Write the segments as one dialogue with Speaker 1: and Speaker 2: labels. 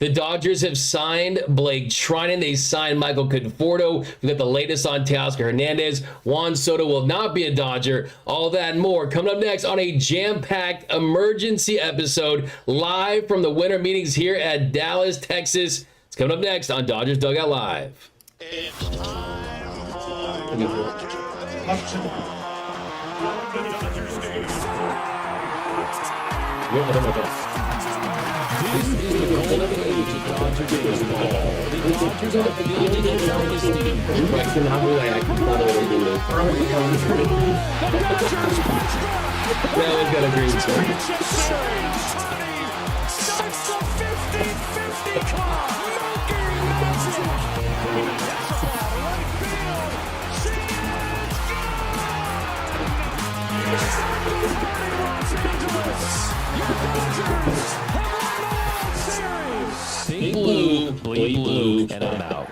Speaker 1: The Dodgers have signed Blake Treinen. They signed Michael Conforto. We got the latest on Teoscar Hernandez. Juan Soto will not be a Dodger. All that and more coming up next on a jam-packed emergency episode live from the winter meetings here at Dallas, Texas. It's coming up next on Dodgers Dugout Live.
Speaker 2: It's time for This is the golden age of Dodger baseball. The Dodgers are building a dynasty. The Dodgers
Speaker 1: That was got a green screen.
Speaker 2: starts the 50-50 club. Making magic. That's a ball right field. She is gone. Los Angeles. Your Dodgers have won the World Series.
Speaker 3: Think blue, bleed blue, and I'm out.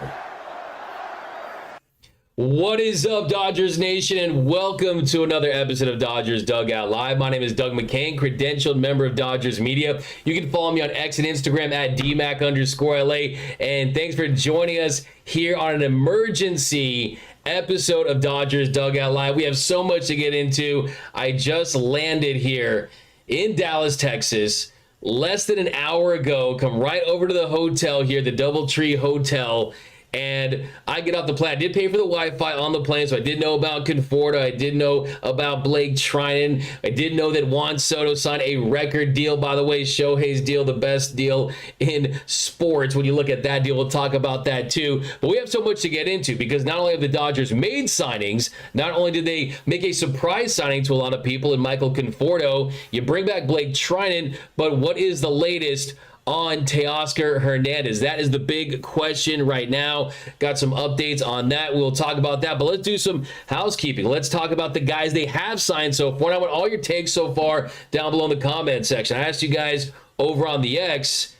Speaker 1: What is up, Dodgers Nation, and welcome to another episode of Dodgers Dugout Live. My name is Doug McKain, credentialed member of Dodgers Media. You can follow me on X and Instagram at DMac_LA, and thanks for joining us here on an emergency episode of Dodgers Dugout Live. We have so much to get into. I just landed here in Dallas, Texas, less than an hour ago. Come right over to the hotel here, the DoubleTree Hotel, and I get off the plane. I did pay for the Wi-Fi on the plane, so I did know about Conforto. I did know about Blake Treinen. I did know that Juan Soto signed a record deal. By the way, Shohei's deal, the best deal in sports. When you look at that deal, we'll talk about that too. But we have so much to get into because not only have the Dodgers made signings, not only did they make a surprise signing to a lot of people in Michael Conforto, you bring back Blake Treinen, but what is the latest on Teoscar Hernandez? That is the big question right now. Got some updates on that. We'll talk about that, but let's do some housekeeping. Let's talk about the guys they have signed so far. I want all your takes so far down below in the comment section. I asked you guys over on the X,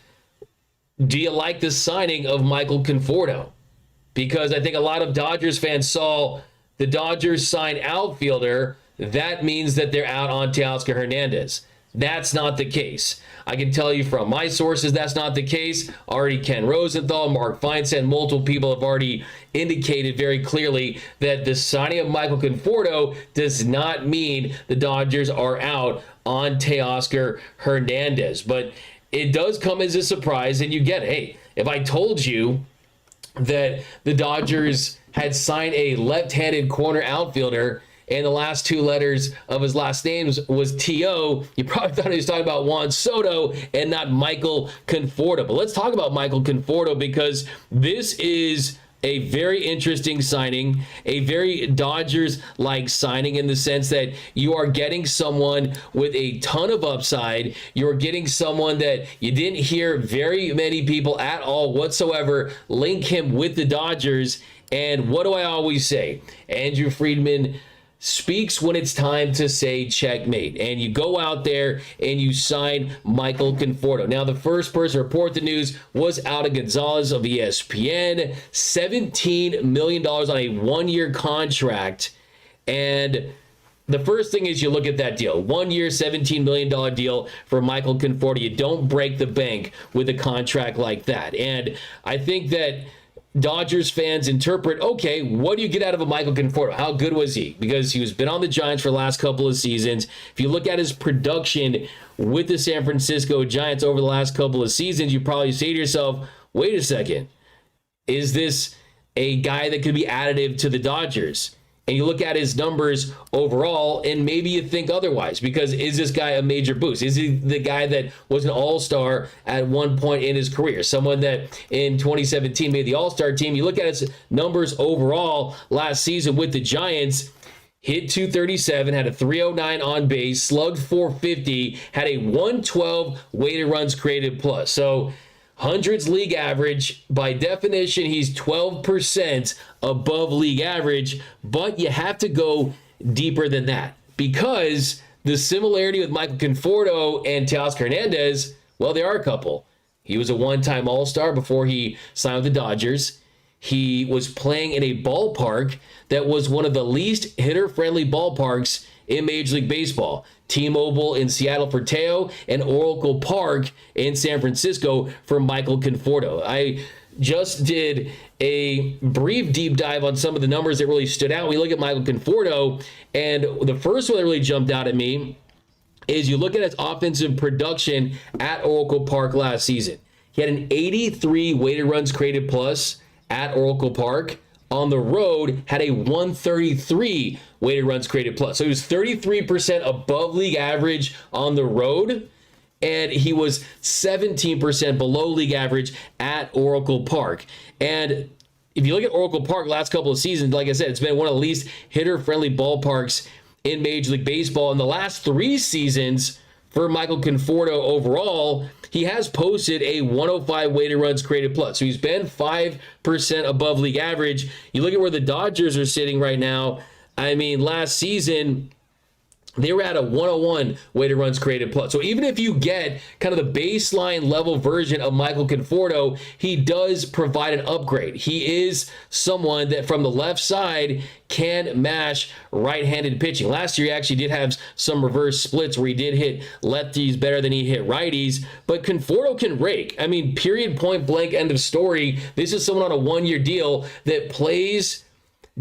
Speaker 1: do you like the signing of Michael Conforto? Because I think a lot of Dodgers fans saw the Dodgers sign outfielder. That means that they're out on Teoscar Hernandez. That's not the case. I can tell you from my sources that's not the case. Already Ken Rosenthal, Mark Feinsand, multiple people have already indicated very clearly that the signing of Michael Conforto does not mean the Dodgers are out on Teoscar Hernandez. But it does come as a surprise, and you get, hey, if I told you that the Dodgers had signed a left-handed corner outfielder and the last two letters of his last name was T.O., you probably thought he was talking about Juan Soto and not Michael Conforto. But let's talk about Michael Conforto because this is a very interesting signing, a very Dodgers-like signing in the sense that you are getting someone with a ton of upside. You're getting someone that you didn't hear very many people at all whatsoever link him with the Dodgers. And what do I always say? Andrew Friedman speaks when it's time to say checkmate, and you go out there and you sign Michael Conforto. Now, the first person to report the news was Alda Gonzalez of ESPN. $17 million on a one-year contract, and the first thing is you look at that deal. 1 year, $17 million deal for Michael Conforto. You don't break the bank with a contract like that, and I think that Dodgers fans interpret, okay, what do you get out of a Michael Conforto? How good was he? Because he was been on the Giants for the last couple of seasons. If you look at his production with the San Francisco Giants over the last couple of seasons, you probably say to yourself, wait a second, is this a guy that could be additive to the Dodgers? And you look at his numbers overall, and maybe you think otherwise, because is this guy a major boost? Is he the guy that was an all-star at one point in his career? Someone that in 2017 made the all-star team. You look at his numbers overall last season with the Giants, hit 237, had a 309 on base, slugged 450, had a 112 weighted runs created plus. So hundreds league average. By definition, he's 12% above league average, but you have to go deeper than that because the similarity with Michael Conforto and Teoscar Hernandez, well, there are a couple. He was a one-time All-Star before he signed with the Dodgers. He was playing in a ballpark that was one of the least hitter-friendly ballparks in Major League Baseball. T-Mobile in Seattle for Teo, and Oracle Park in San Francisco for Michael Conforto. I just did a brief deep dive on some of the numbers that really stood out. We look at Michael Conforto, and the first one that really jumped out at me is you look at his offensive production at Oracle Park last season. He had an 83 weighted runs created plus at Oracle Park. On the road, had a 133 weighted runs created plus. So he was 33% above league average on the road, and he was 17% below league average at Oracle Park. And if you look at Oracle Park last couple of seasons, like I said, it's been one of the least hitter-friendly ballparks in Major League Baseball. In the last 3 seasons for Michael Conforto overall, he has posted a 105 weighted runs created plus. So he's been 5% above league average. You look at where the Dodgers are sitting right now. I mean, last season, they were at a 101 weighted runs created plus. So even if you get kind of the baseline level version of Michael Conforto, he does provide an upgrade. He is someone that from the left side can mash right-handed pitching. Last year, he actually did have some reverse splits where he did hit lefties better than he hit righties, but Conforto can rake. I mean, period, point blank, end of story. This is someone on a 1-year deal that plays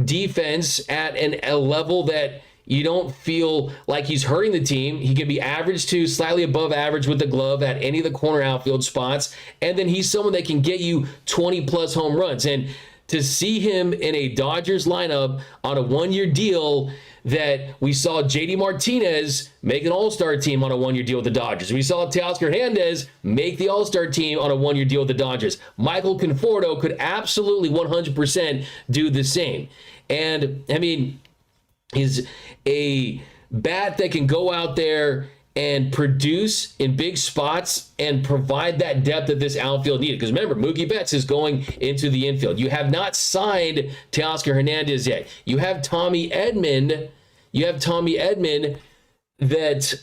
Speaker 1: defense at a level that you don't feel like he's hurting the team. He can be average to slightly above average with the glove at any of the corner outfield spots. And then he's someone that can get you 20-plus home runs. And to see him in a Dodgers lineup on a 1-year deal that we saw J.D. Martinez make an all-star team on a 1-year deal with the Dodgers. We saw Teoscar Hernandez make the all-star team on a 1-year deal with the Dodgers. Michael Conforto could absolutely 100% do the same. And, I mean, he's a bat that can go out there and produce in big spots and provide that depth that this outfield needed. Because remember, Mookie Betts is going into the infield. You have not signed Teoscar Hernandez yet. You have Tommy Edman. That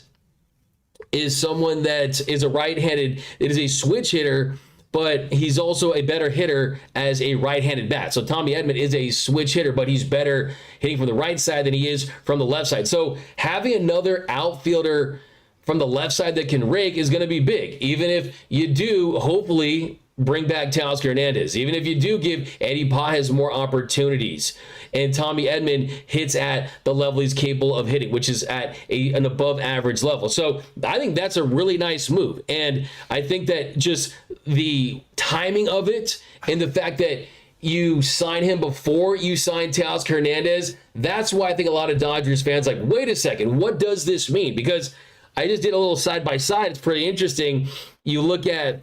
Speaker 1: is someone that is a right-handed, it is a switch hitter, but he's also a better hitter as a right-handed bat. So Tommy Edman is a switch hitter, but he's better hitting from the right side than he is from the left side. So having another outfielder from the left side that can rake is going to be big, even if you do hopefully bring back Teoscar Hernandez, even if you do give Eddie Pajes more opportunities and Tommy Edman hits at the level he's capable of hitting, which is at an above average level. So I think that's a really nice move. And I think that just the timing of it and the fact that you sign him before you sign Teoscar Hernandez, that's why I think a lot of Dodgers fans like, wait a second, what does this mean? Because I just did a little side-by-side. It's pretty interesting. You look at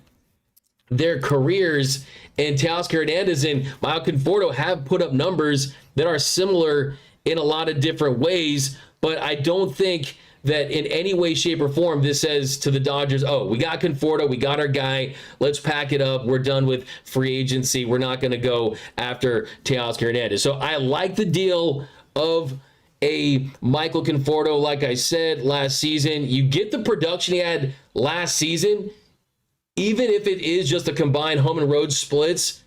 Speaker 1: their careers, and Teoscar Hernandez and Michael Conforto have put up numbers that are similar in a lot of different ways, but I don't think that in any way, shape, or form this says to the Dodgers, oh, we got Conforto, we got our guy, let's pack it up, we're done with free agency, we're not going to go after Teoscar Hernandez. So I like the deal of a Michael Conforto. Like I said, last season, you get the production he had last season, even if it is just a combined home and road splits,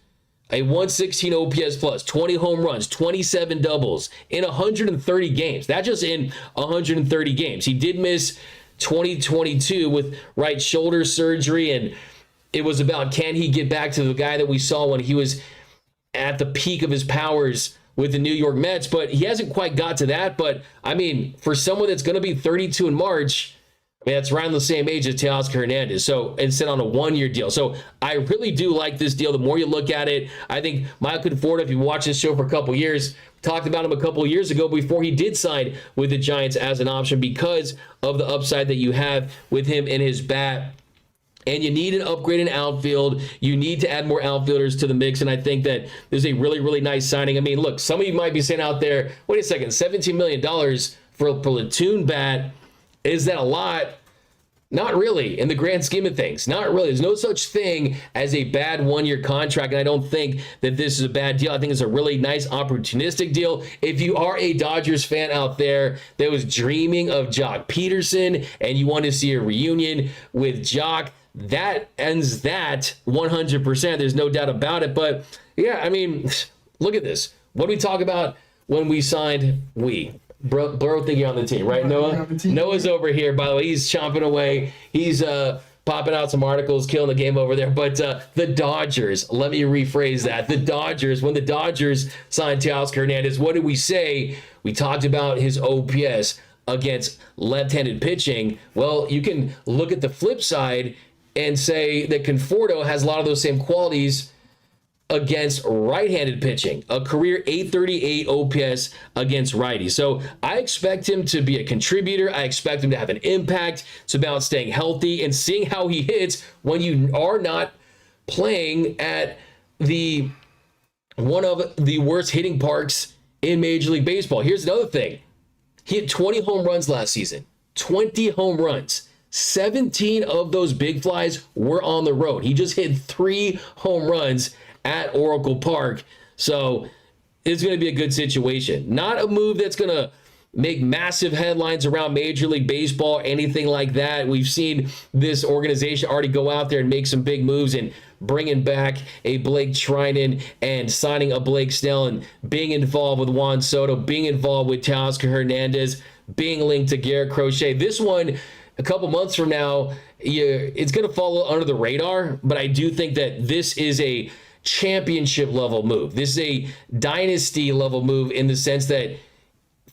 Speaker 1: a 116 OPS plus, 20 home runs, 27 doubles in 130 games. That's just in 130 games. He did miss 2022 with right shoulder surgery, and it was about can he get back to the guy that we saw when he was at the peak of his powers with the New York Mets, but he hasn't quite got to that. But, I mean, for someone that's going to be 32 in March, I mean, that's around the same age as Teoscar Hernandez. So instead on a 1-year deal. So I really do like this deal. The more you look at it, I think Michael Conforto, if you watch this show for a couple years, talked about him a couple of years ago before he did sign with the Giants as an option because of the upside that you have with him in his bat. And you need an upgrade in outfield. You need to add more outfielders to the mix. And I think that this is a really, really nice signing. I mean, look, some of you might be saying out there, wait a second, $17 million for a platoon bat. Is that a lot? Not really, in the grand scheme of things. Not really. There's no such thing as a bad 1-year contract, and I don't think that this is a bad deal. I think it's a really nice opportunistic deal. If you are a Dodgers fan out there that was dreaming of Jock Peterson and you want to see a reunion with Jock, that ends that 100%. There's no doubt about it. But, yeah, I mean, look at this. What did we talk about when we signed Bro think you're on the team, right, Noah? Noah's over here, by the way. He's chomping away. He's popping out some articles, killing the game over there. But the Dodgers, let me rephrase that. The Dodgers, when the Dodgers signed Teoscar Hernandez, what did we say? We talked about his OPS against left-handed pitching. Well, you can look at the flip side and say that Conforto has a lot of those same qualities against right-handed pitching, a career 838 OPS against righties. So I expect him to be a contributor. I expect him to have an impact. It's about staying healthy and seeing how he hits when you are not playing at one of the worst hitting parks in Major League Baseball. Here's another thing. He hit 20 home runs last season. 20 home runs. 17 of those big flies were on the road. He just hit 3 home runs at Oracle Park. So it's going to be a good situation. Not a move that's going to make massive headlines around Major League Baseball, anything like that. We've seen this organization already go out there and make some big moves and bringing back a Blake Treinen and signing a Blake Snell and being involved with Juan Soto, being involved with Teoscar Hernandez, being linked to Garrett Crochet. This one, a couple months from now, it's going to fall under the radar, but I do think that this is a championship level move. This is a dynasty level move in the sense that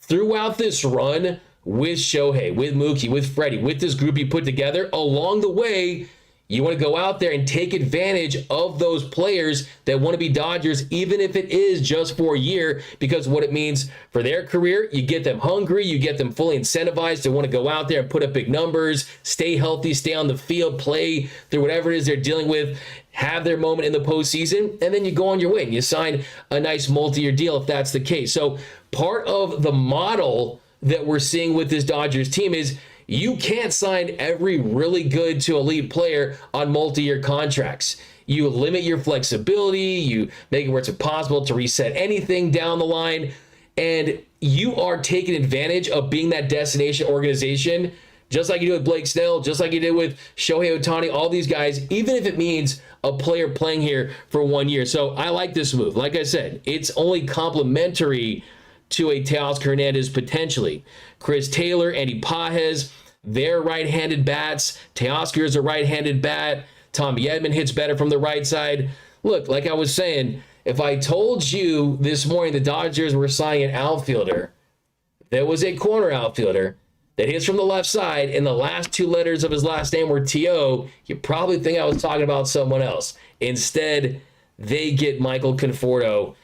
Speaker 1: throughout this run with Shohei, with Mookie, with Freddie, with this group he put together, along the way, you want to go out there and take advantage of those players that want to be Dodgers, even if it is just for a year, because what it means for their career, you get them hungry, you get them fully incentivized to want to go out there and put up big numbers, stay healthy, stay on the field, play through whatever it is they're dealing with, have their moment in the postseason, and then you go on your way and you sign a nice multi-year deal if that's the case. So part of the model that we're seeing with this Dodgers team is you can't sign every really good to elite player on multi-year contracts. You limit your flexibility, you make it where it's impossible to reset anything down the line, and you are taking advantage of being that destination organization, just like you did with Blake Snell, just like you did with Shohei Ohtani, all these guys, even if it means a player playing here for 1 year. So I like this move. Like I said, it's only complementary to a Teoscar Hernandez potentially. Chris Taylor, Andy Pages, they're right-handed bats. Teoscar is a right-handed bat. Tommy Edman hits better from the right side. Look, like I was saying, if I told you this morning the Dodgers were signing an outfielder, there was a corner outfielder that hits from the left side, and the last 2 letters of his last name were T.O., you probably think I was talking about someone else. Instead, they get Michael Conforto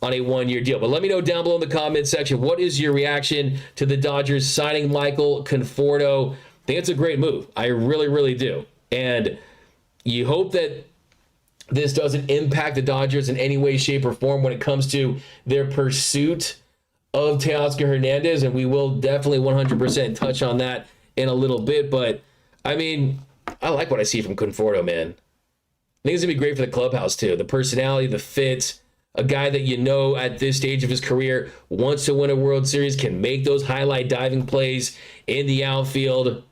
Speaker 1: on a 1-year deal. But let me know down below in the comment section, what is your reaction to the Dodgers signing Michael Conforto? I think it's a great move. I really, really do. And you hope that this doesn't impact the Dodgers in any way, shape, or form when it comes to their pursuit of Teoscar Hernandez, and we will definitely 100% touch on that in a little bit. But, I mean, I like what I see from Conforto, man. I think it's going to be great for the clubhouse, too. The personality, the fit, a guy that you know at this stage of his career wants to win a World Series, can make those highlight diving plays in the outfield.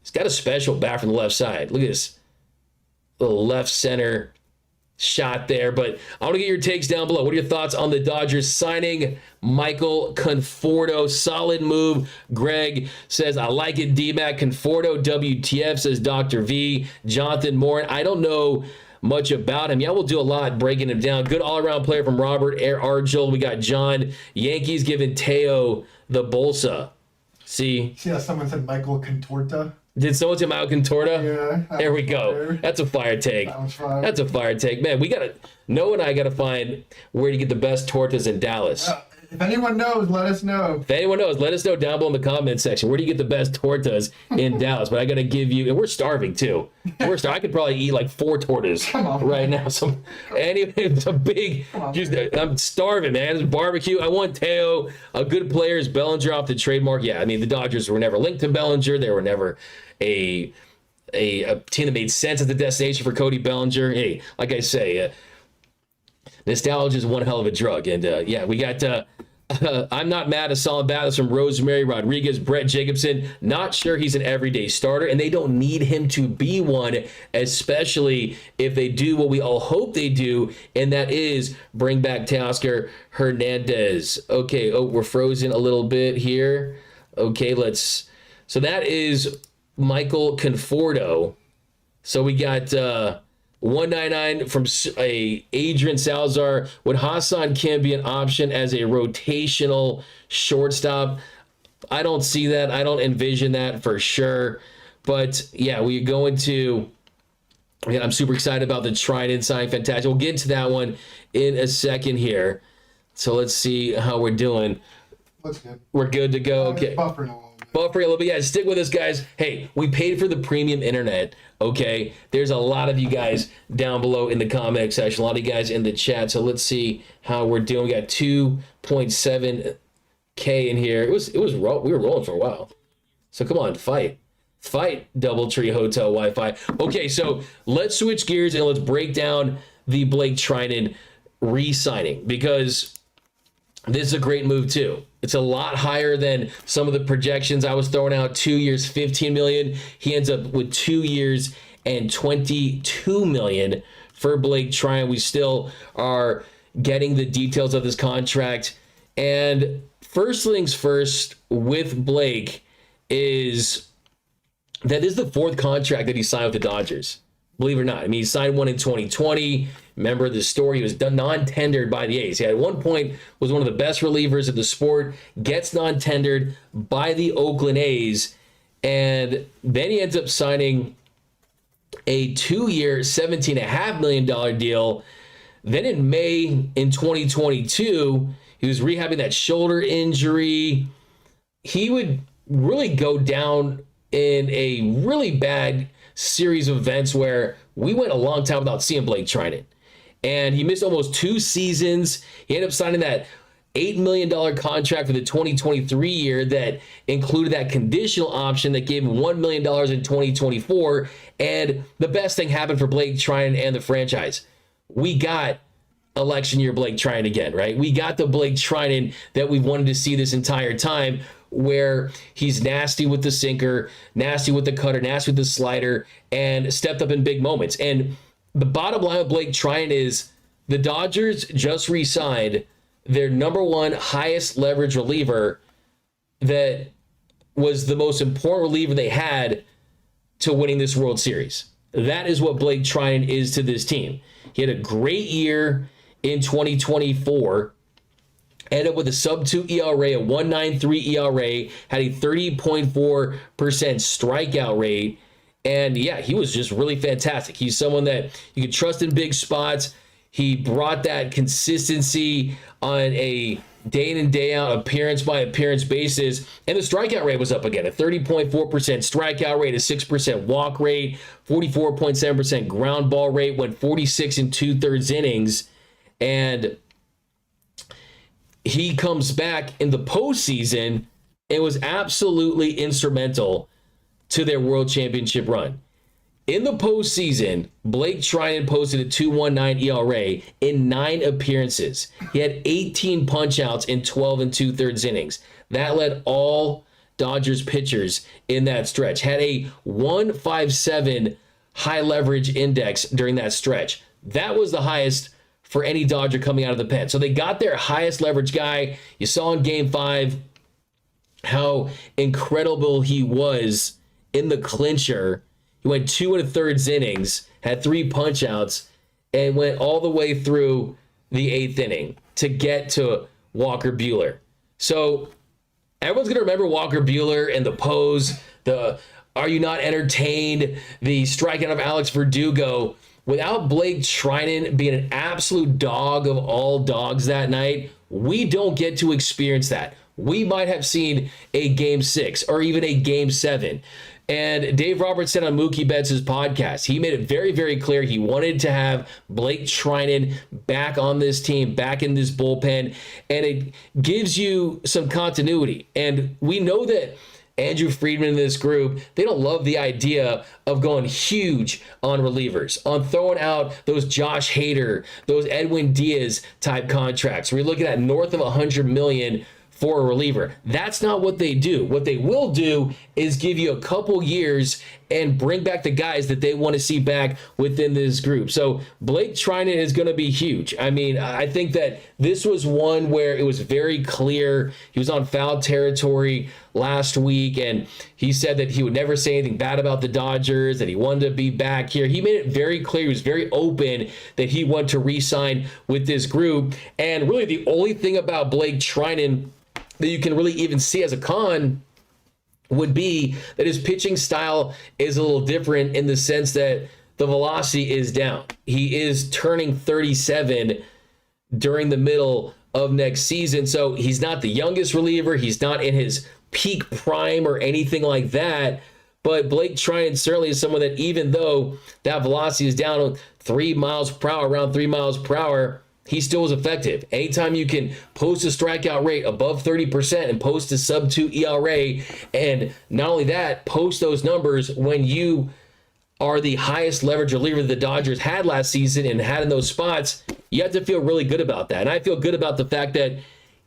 Speaker 1: He's got a special bat from the left side. Look at this little left center shot there. But I want to get your takes down below. What are your thoughts on the Dodgers signing Michael Conforto? Solid move. Greg says, I like it, D-Mac. Conforto, WTF, says Dr. V. Jonathan Morin, I don't know much about him. Yeah, we'll do a lot breaking him down. Good all-around player from Robert Argel. We got John. Yankees giving Teo the Bolsa. See
Speaker 4: how someone said Michael Contorta?
Speaker 1: Did someone say Michael Contorta?
Speaker 4: Yeah.
Speaker 1: There we go.
Speaker 4: Fire.
Speaker 1: That's a fire take.
Speaker 4: That was fire.
Speaker 1: That's a fire take. Man, Noah and I got to find where to get the best tortas in Dallas.
Speaker 4: If anyone knows, let us know.
Speaker 1: If anyone knows, let us know down below in the comment section. Where do you get the best tortas in Dallas? But I got to give you, and we're starving too. I could probably eat like 4 tortas right now. It's a big, I'm starving, man. It's barbecue. I want Teo. A good player is Bellinger off the trademark. Yeah, I mean, the Dodgers were never linked to Bellinger. They were never a team that made sense at the destination for Cody Bellinger. Hey, like I say, nostalgia is one hell of a drug. And yeah, we got I'm not mad. A solid bat. That's from Rosemary Rodriguez. Brett Jacobson, not sure he's an everyday starter, and they don't need him to be one, especially if they do what we all hope they do, and that is bring back Teoscar Hernandez. Okay, oh, we're frozen a little bit here. Okay, so that is Michael Conforto. So we got 199 from Adrian Salazar. Would Hassan Kim be an option as a rotational shortstop? I don't see that. I don't envision that for sure. But yeah, we're going to. I'm super excited about the Treinen sign. Fantastic. We'll get into that one in a second here. So let's see how we're doing.
Speaker 4: Looks good.
Speaker 1: We're good to go. Okay.
Speaker 4: Buffering a little bit.
Speaker 1: Buffering a little bit. Yeah, stick with us, guys. Hey, we paid for the premium internet. Okay, there's a lot of you guys down below in the comment section, a lot of you guys in the chat. So let's see how we're doing. We got 2.7K in here. We were rolling for a while. So come on, fight, DoubleTree Hotel Wi-Fi. Okay, so let's switch gears and let's break down the Blake Treinen re-signing, because this is a great move too. It's a lot higher than some of the projections I was throwing out. 2 years, $15 million. He ends up with 2 years and $22 million for Blake Treinen. We still are getting the details of this contract. And first things first with Blake is that this is the fourth contract that he signed with the Dodgers. Believe it or not. I mean, he signed one in 2020. Remember the story? He was done non-tendered by the A's. He at one point was one of the best relievers of the sport, gets non-tendered by the Oakland A's, and then he ends up signing a 2-year, $17.5 million deal. Then in May in 2022, he was rehabbing that shoulder injury. He would really go down in a really bad series of events where we went a long time without seeing Blake Treinen. And he missed almost 2 seasons. He ended up signing that $8 million contract for the 2023 year that included that conditional option that gave him $1 million in 2024. And the best thing happened for Blake Treinen and the franchise. We got election year Blake Treinen again, right? We got the Blake Treinen that we wanted to see this entire time, where he's nasty with the sinker, nasty with the cutter, nasty with the slider, and stepped up in big moments. And the bottom line with Blake Treinen is the Dodgers just re-signed their number one highest leverage reliever that was the most important reliever they had to winning this World Series. That is what Blake Treinen is to this team. He had a great year in 2024. Ended up with a sub-2 ERA, a 1.93 ERA, had a 30.4% strikeout rate. And yeah, he was just really fantastic. He's someone that you can trust in big spots. He brought that consistency on a day in and day out, appearance by appearance basis. And the strikeout rate was up again, a 30.4% strikeout rate, a 6% walk rate, 44.7% ground ball rate, went 46 2/3 innings. And he comes back in the postseason and was absolutely instrumental to their world championship run. In the postseason, Blake Treinen posted a 2.19 ERA in 9 appearances. He had 18 punch-outs in 12 2/3 innings. That led all Dodgers pitchers in that stretch. Had a 1.57 high leverage index during that stretch. That was the highest for any Dodger coming out of the pen. So they got their highest leverage guy. You saw in Game 5 how incredible he was in the clincher. He went 2 1/3 innings, had 3 punch-outs, and went all the way through the 8th inning to get to Walker Buehler. So everyone's going to remember Walker Buehler and the pose, the "Are you not entertained?" the strikeout of Alex Verdugo. Without Blake Treinen being an absolute dog of all dogs that night, we don't get to experience that. We might have seen a Game 6 or even a Game 7. And Dave Roberts said on Mookie Betts' podcast, he made it very, very clear he wanted to have Blake Treinen back on this team, back in this bullpen, and it gives you some continuity. And we know that Andrew Friedman in this group, they don't love the idea of going huge on relievers, on throwing out those Josh Hader, those Edwin Diaz type contracts. We're looking at north of $100 million for a reliever. That's not what they do. What they will do is give you a couple years and bring back the guys that they want to see back within this group. So Blake Treinen is going to be huge. I mean, I think that this was one where it was very clear. He was on foul territory last week, and he said that he would never say anything bad about the Dodgers, that he wanted to be back here. He made it very clear. He was very open that he wanted to re-sign with this group. And really the only thing about Blake Treinen that you can really even see as a con would be that his pitching style is a little different in the sense that the velocity is down. He is turning 37 during the middle of next season. So he's not the youngest reliever. He's not in his peak prime or anything like that. But Blake Treinen certainly is someone that, even though that velocity is down 3 miles per hour, around 3 miles per hour, he still was effective. Anytime you can post a strikeout rate above 30% and post a sub-2 ERA, and not only that, post those numbers when you are the highest leverage reliever the Dodgers had last season and had in those spots, you have to feel really good about that. And I feel good about the fact that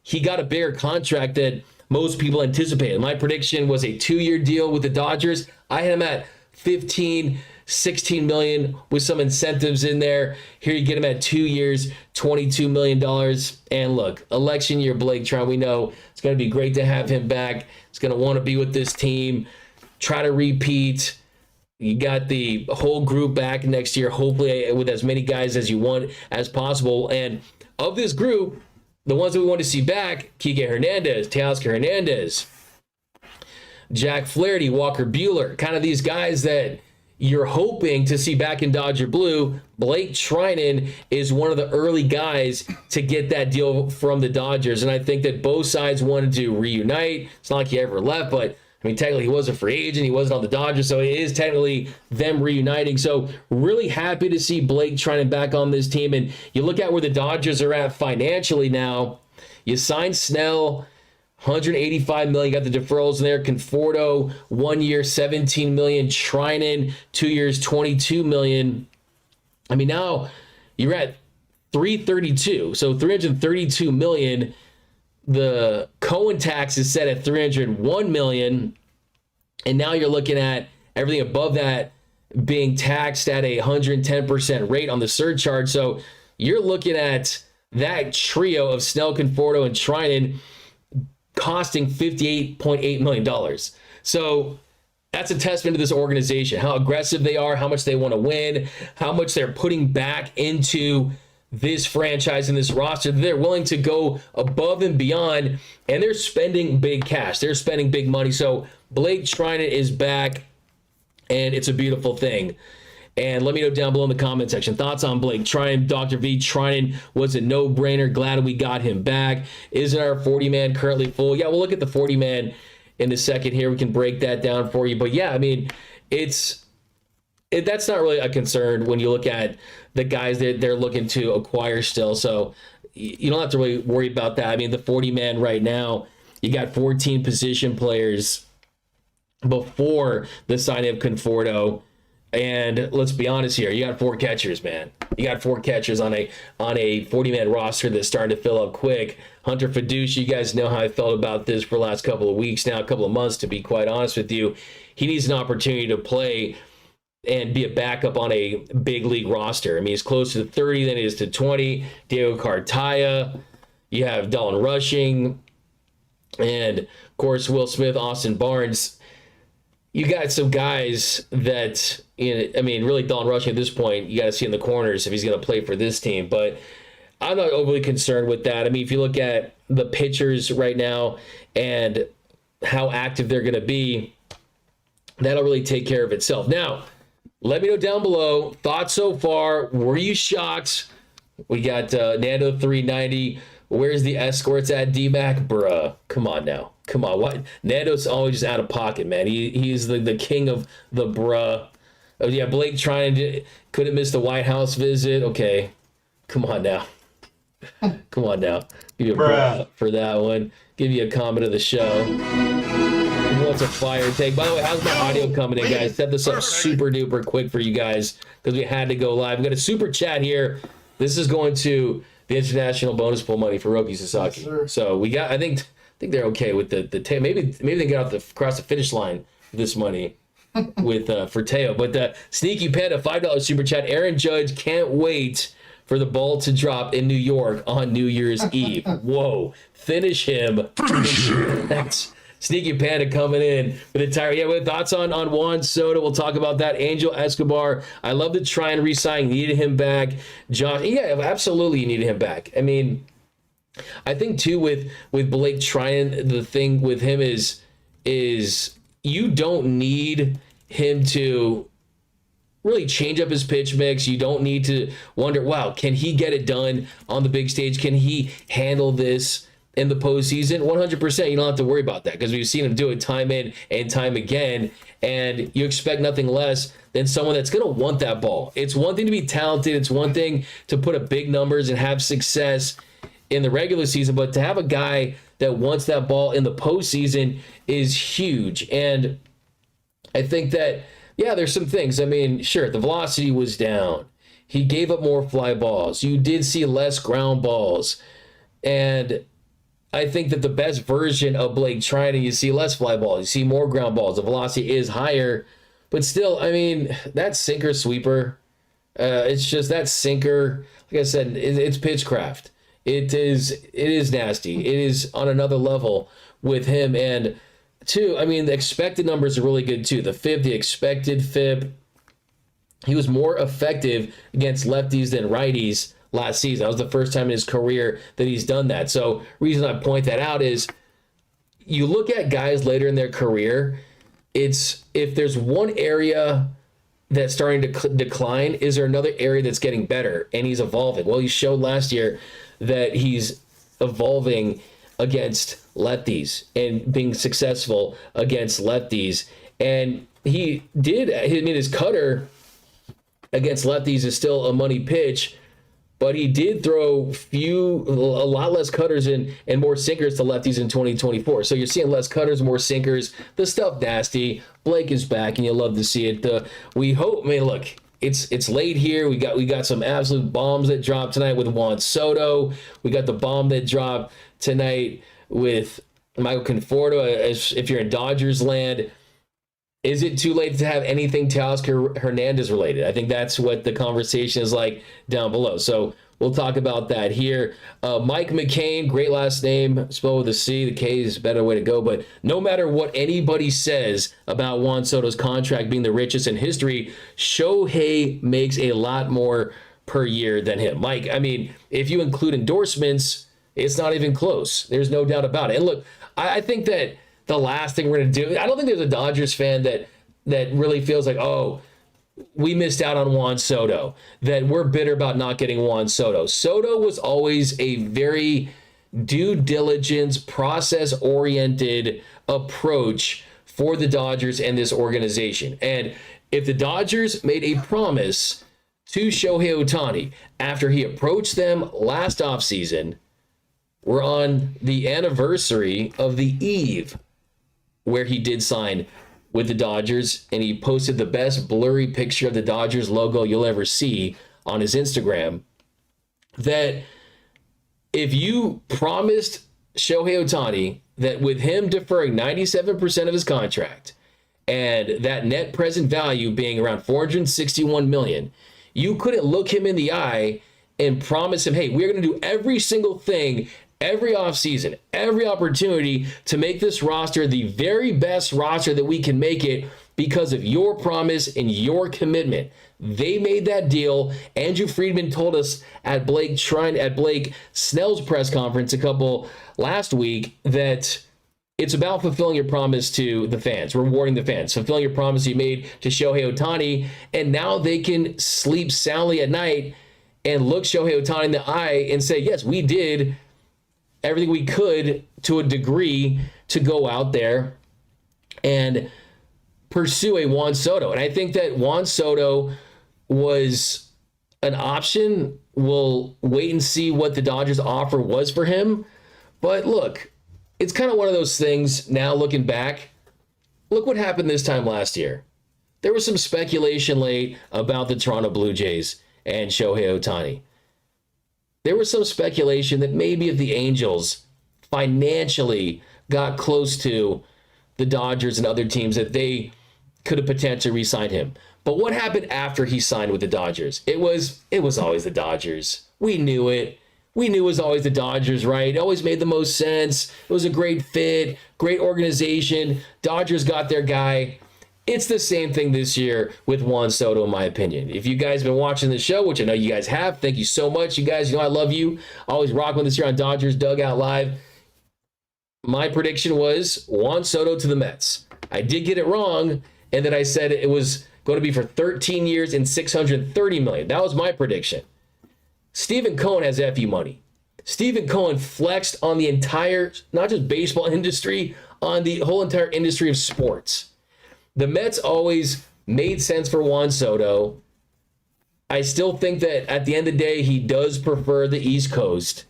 Speaker 1: he got a bigger contract than most people anticipated. My prediction was a 2-year deal with the Dodgers. I had him at 16 million with some incentives in there. Here you get him at 2 years, $22 million. And look, election year Blake Treinen, we know it's going to be great to have him back. He's going to want to be with this team, try to repeat. You got the whole group back next year, hopefully with as many guys as you want as possible. And of this group, the ones that we want to see back, Kike Hernandez, Teoscar Hernandez, Jack Flaherty, Walker Buehler, kind of these guys that you're hoping to see back in Dodger Blue. Blake Treinen is one of the early guys to get that deal from the Dodgers. And I think that both sides wanted to reunite. It's not like he ever left, but I mean, technically he was a free agent. He wasn't on the Dodgers, so it is technically them reuniting. So really happy to see Blake Treinen back on this team. And you look at where the Dodgers are at financially now. You signed Snell, $185 million. You got the deferrals in there. Conforto, 1 year, $17 million. Treinen, 2 years, $22 million. I mean, now you're at $332. So $332 million. The Cohen tax is set at $301 million. And now you're looking at everything above that being taxed at a 110% rate on the surcharge. So you're looking at that trio of Snell, Conforto, and Treinen costing $58.8 million. So that's a testament to this organization, how aggressive they are, how much they want to win, how much they're putting back into this franchise and this roster. They're willing to go above and beyond, and they're spending big cash. They're spending big money. So Blake Treinen is back, and it's a beautiful thing. And let me know down below in the comment section, thoughts on Blake Treinen. Dr. V, Treinen was a no-brainer. Glad we got him back. Isn't our 40-man currently full? Yeah, we'll look at the 40-man in a second here. We can break that down for you. But yeah, I mean, that's not really a concern when you look at the guys that they're looking to acquire still. So you don't have to really worry about that. I mean, the 40-man right now, you got 14 position players before the signing of Conforto. And let's be honest here, you got 4 catchers, man. You got 4 catchers on a 40-man roster that's starting to fill up quick. Hunter Fiducia, you guys know how I felt about this for the last couple of weeks now, a couple of months, to be quite honest with you. He needs an opportunity to play and be a backup on a big league roster. I mean, he's closer to 30 than he is to 20. Diego Cartaya, you have Dalton Rushing, and of course, Will Smith, Austin Barnes. You got some guys that, I mean, really Dalton Rushing at this point, you got to see in the corners if he's going to play for this team. But I'm not overly concerned with that. I mean, if you look at the pitchers right now and how active they're going to be, that'll really take care of itself. Now, let me know down below, thoughts so far. Were you shocked? We got Nando 390. Where's the escorts at, D-Mac? Bruh, come on now. Come on. What? Nando's always just out of pocket, man. He's the king of the bruh. Oh, yeah, Blake Treinen couldn't miss the White House visit. Okay. Come on now. Come on now. Give you a bruh for that one. Give you a comment of the show. wants a fire take. By the way, how's my audio coming in, guys? Set this up super duper quick for you guys because we had to go live. We've got a super chat here. This is going to the international bonus pool money for Roki Sasaki.
Speaker 4: Yes,
Speaker 1: So we got. I think they're okay with the maybe they get across the finish line with this money with for Teo. But the Sneaky Panda $5 super chat. Aaron Judge can't wait for the ball to drop in New York on New Year's Eve. Whoa. Finish him. That's Sneaky Panda coming in with a tire. Yeah, with thoughts on Juan Soto. We'll talk about that. Angel Escobar. I love the Treinen resign. Needed him back. Josh. Yeah, absolutely you needed him back. I mean, I think too with Blake Treinen, the thing with him is you don't need him to really change up his pitch mix. You don't need to wonder, wow, can he get it done on the big stage? Can he handle this in the postseason? 100%. You don't have to worry about that because we've seen him do it time in and time again. And you expect nothing less than someone that's going to want that ball. It's one thing to be talented. It's one thing to put up big numbers and have success in the regular season, but to have a guy that wants that ball in the postseason is huge. And I think that, yeah, there's some things. I mean, sure, the velocity was down. He gave up more fly balls. You did see less ground balls. And I think that the best version of Blake Treinen, you see less fly balls. You see more ground balls. The velocity is higher. But still, I mean, that sinker sweeper, it's just that sinker, like I said, it's pitchcraft. It is nasty. It is on another level with him. And two, I mean, the expected numbers are really good too. The FIP, the expected FIP, he was more effective against lefties than righties last season. That was the first time in his career that he's done that. So reason I point that out is you look at guys later in their career, it's if there's one area that's starting to decline, is there another area that's getting better and he's evolving? Well, he showed last year that he's evolving against lefties and being successful against lefties. And he did, I mean, his cutter against lefties is still a money pitch, but he did throw a lot less cutters and more sinkers to lefties in 2024. So you're seeing less cutters, more sinkers. The stuff nasty. Blake is back, and you love to see it. We hope. I mean, look, it's late here. We got some absolute bombs that dropped tonight with Juan Soto. We got the bomb that dropped tonight with Michael Conforto. If you're in Dodgers land, is it too late to have anything Teoscar Hernandez related? I think that's what the conversation is like down below. So we'll talk about that here. Mike McKain, great last name, spelled with a C. The K is a better way to go. But no matter what anybody says about Juan Soto's contract being the richest in history, Shohei makes a lot more per year than him. Mike, I mean, if you include endorsements, it's not even close. There's no doubt about it. And look, I think that the last thing we're going to do, I don't think there's a Dodgers fan that really feels like, oh, we missed out on Juan Soto, that we're bitter about not getting Juan Soto. Soto was always a very due diligence, process-oriented approach for the Dodgers and this organization. And if the Dodgers made a promise to Shohei Ohtani after he approached them last offseason, we're on the anniversary of the eve where he did sign with the Dodgers, and he posted the best blurry picture of the Dodgers logo you'll ever see on his Instagram, that if you promised Shohei Ohtani that with him deferring 97% of his contract and that net present value being around $461 million, you couldn't look him in the eye and promise him, hey, we're going to do every single thing every offseason, every opportunity to make this roster the very best roster that we can make it because of your promise and your commitment. They made that deal. Andrew Friedman told us at Blake Snell's press conference last week that it's about fulfilling your promise to the fans, rewarding the fans, fulfilling your promise you made to Shohei Ohtani, and now they can sleep soundly at night and look Shohei Ohtani in the eye and say, yes, we did everything we could to a degree to go out there and pursue a Juan Soto. And I think that Juan Soto was an option. We'll wait and see what the Dodgers offer was for him. But look, it's kind of one of those things now looking back. Look what happened this time last year. There was some speculation late about the Toronto Blue Jays and Shohei Ohtani. There was some speculation that maybe if the Angels financially got close to the Dodgers and other teams, that they could have potentially re-signed him. But what happened after he signed with the Dodgers? It was always the Dodgers. We knew it. We knew it was always the Dodgers, right? It always made the most sense. It was a great fit, great organization. Dodgers got their guy. It's the same thing this year with Juan Soto, in my opinion. If you guys have been watching the show, which I know you guys have, thank you so much. You guys, you know I love you. Always rock with us here on Dodgers Dugout Live. My prediction was Juan Soto to the Mets. I did get it wrong, and then I said it was going to be for 13 years and $630 million. That was my prediction. Stephen Cohen has FE money. Stephen Cohen flexed on the entire, not just baseball industry, on the whole entire industry of sports. The Mets always made sense for Juan Soto. I still think that at the end of the day, he does prefer the East Coast.